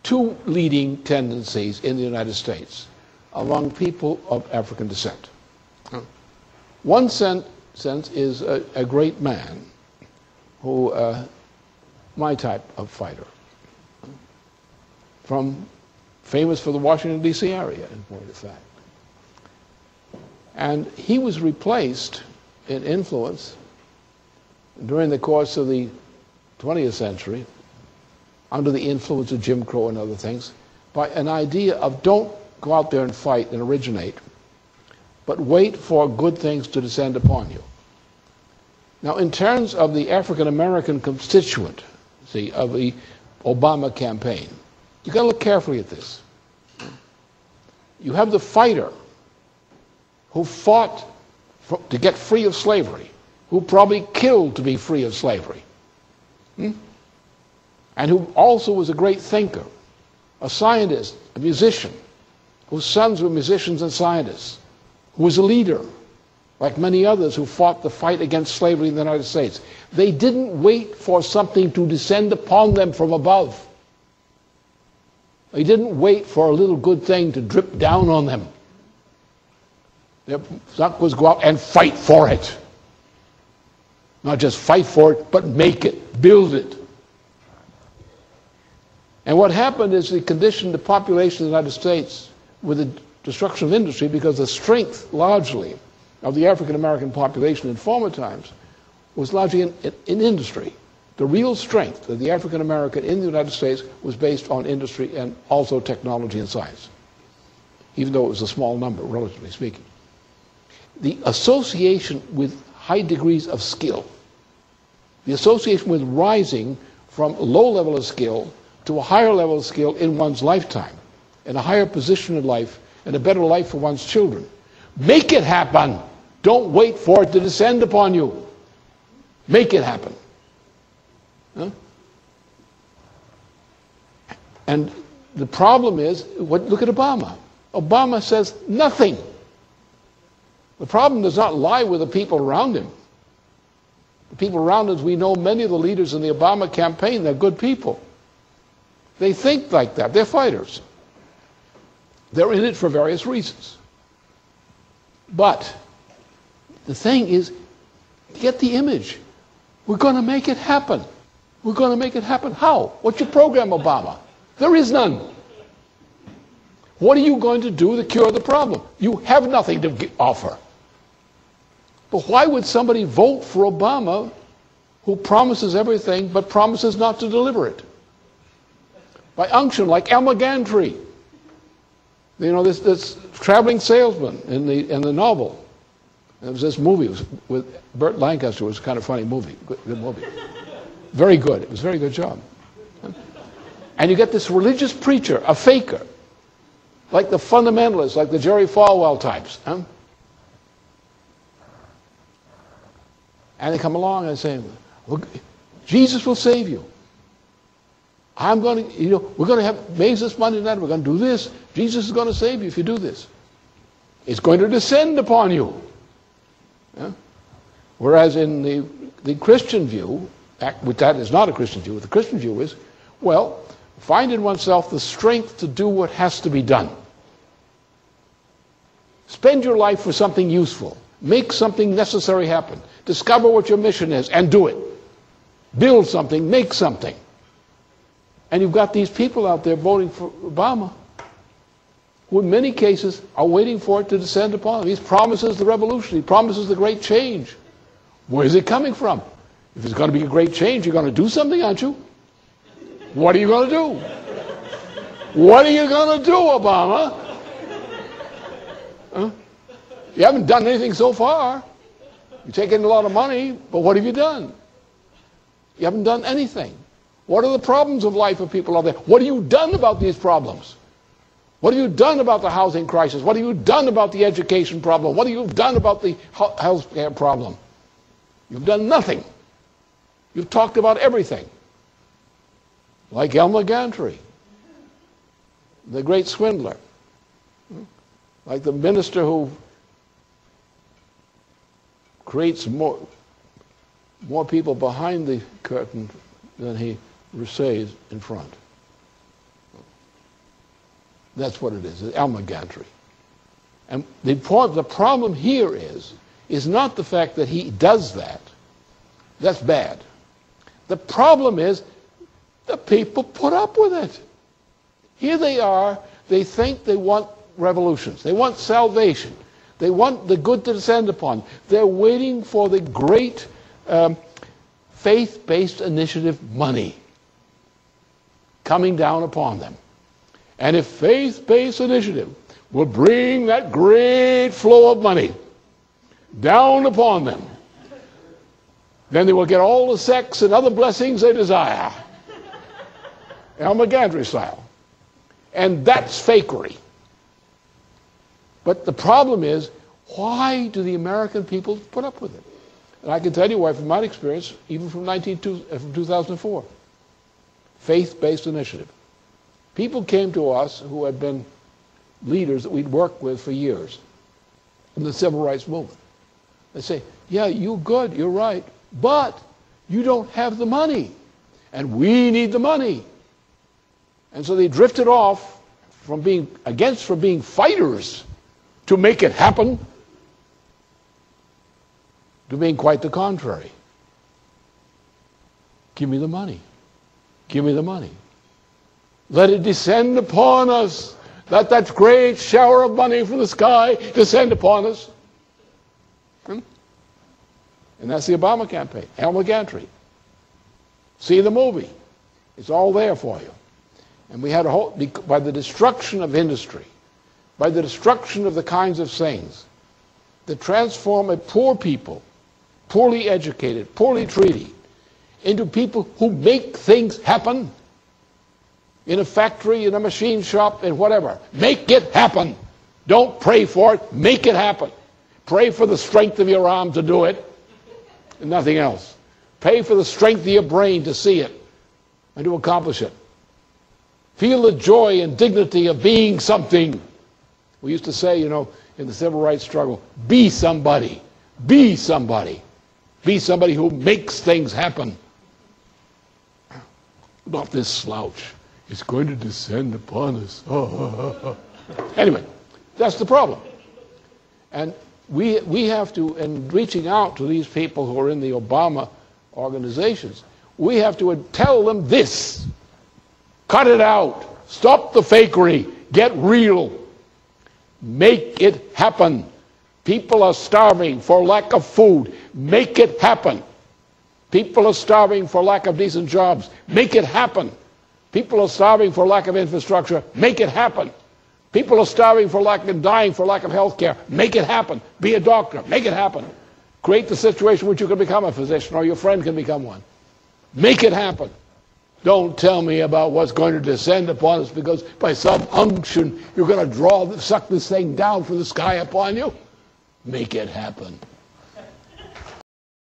two leading tendencies in the United States among people of African descent. One sense is a great man who, my type of fighter, famous for the Washington, D.C. area, in point of fact. And he was replaced in influence during the course of the 20th century, under the influence of Jim Crow and other things, by an idea of don't go out there and fight and originate, but wait for good things to descend upon you. Now, in terms of the African-American constituent, of the Obama campaign, you've got to look carefully at this. You have the fighter who fought to get free of slavery, who probably killed to be free of slavery, and who also was a great thinker, a scientist, a musician, whose sons were musicians and scientists, who was a leader, like many others who fought the fight against slavery in the United States. They didn't wait for something to descend upon them from above. They didn't wait for a little good thing to drip down on them. Their thought was go out and fight for it. Not just fight for it, but make it, build it. And what happened is they conditioned the population of the United States with the destruction of industry, because the strength, largely, of the African-American population in former times was largely in industry. The real strength of the African-American in the United States was based on industry and also technology and science, even though it was a small number, relatively speaking. The association with high degrees of skill, the association with rising from a low level of skill to a higher level of skill in one's lifetime, and a higher position in life, and a better life for one's children. Make it happen. Don't wait for it to descend upon you. Make it happen. Huh? And the problem is, look at Obama. Obama says nothing. The problem does not lie with the people around him. The people around us, we know many of the leaders in the Obama campaign, they're good people. They think like that. They're fighters. They're in it for various reasons. But the thing is, get the image. We're going to make it happen. We're going to make it happen. How? What's your program, Obama? There is none. What are you going to do to cure the problem? You have nothing to offer. But why would somebody vote for Obama who promises everything but promises not to deliver it? By unction, like Elmer Gantry. You know, this traveling salesman in the novel. It was this movie. It was with Burt Lancaster. It was a kind of funny movie. Good movie. Very good. It was a very good job. And you get this religious preacher, a faker, like the fundamentalists, like the Jerry Falwell types. And they come along and say, Jesus will save you. I'm going to, we're going to raise this money and that. We're going to do this. Jesus is going to save you if you do this. It's going to descend upon you. Yeah? Whereas in the Christian view, which that is not a Christian view, the Christian view is, well, find in oneself the strength to do what has to be done. Spend your life for something useful. Make something necessary happen. Discover what your mission is and do it. Build something, make something. And you've got these people out there voting for Obama who in many cases are waiting for it to descend upon them. He promises the revolution. He promises the great change. Where is it coming from? If it's going to be a great change, you're going to do something, aren't you? What are you going to do? What are you going to do, Obama? Huh? You haven't done anything so far. You've taken a lot of money, but what have you done? You haven't done anything. What are the problems of life of people out there? What have you done about these problems? What have you done about the housing crisis? What have you done about the education problem? What have you done about the health care problem? You've done nothing. You've talked about everything. Like Elmer Gantry, the great swindler. Like the minister who creates more people behind the curtain than he receives in front. That's what it is, almagantry. And the problem here is not the fact that he does that. That's bad. The problem is the people put up with it. Here they are, they think they want revolutions. They want salvation. They want the good to descend upon. They're waiting for the great faith-based initiative money coming down upon them. And if faith-based initiative will bring that great flow of money down upon them, then they will get all the sex and other blessings they desire. Almagantry style. And that's fakery. But the problem is, why do the American people put up with it? And I can tell you why, from my experience, even from 2004. Faith-based initiative. People came to us who had been leaders that we'd worked with for years in the civil rights movement. They say, yeah, you're good, you're right, but you don't have the money, and we need the money. And so they drifted off from being fighters to make it happen, to being quite the contrary. Give me the money. Give me the money. Let it descend upon us. Let that great shower of money from the sky descend upon us. And that's the Obama campaign. Almagantry. See the movie. It's all there for you. And we had a whole, by the destruction of industry, by the destruction of the kinds of things that transform a poor people, poorly educated, poorly treated, into people who make things happen in a factory, in a machine shop, in whatever. Make it happen. Don't pray for it. Make it happen. Pray for the strength of your arm to do it, and nothing else. Pray for the strength of your brain to see it and to accomplish it. Feel the joy and dignity of being something. We used to say, you know, in the civil rights struggle, be somebody. Be somebody. Be somebody who makes things happen. Not this slouch. It's going to descend upon us. Anyway, that's the problem. And we have to, in reaching out to these people who are in the Obama organizations, we have to tell them this. Cut it out. Stop the fakery. Get real. Make it happen. People are starving for lack of food. Make it happen. People are starving for lack of decent jobs. Make it happen. People are starving for lack of infrastructure. Make it happen. People are starving for lack and dying for lack of health care. Make it happen. Be a doctor. Make it happen. Create the situation which you can become a physician or your friend can become one. Make it happen. Don't tell me about what's going to descend upon us because by some unction you're going to suck this thing down from the sky upon you. Make it happen.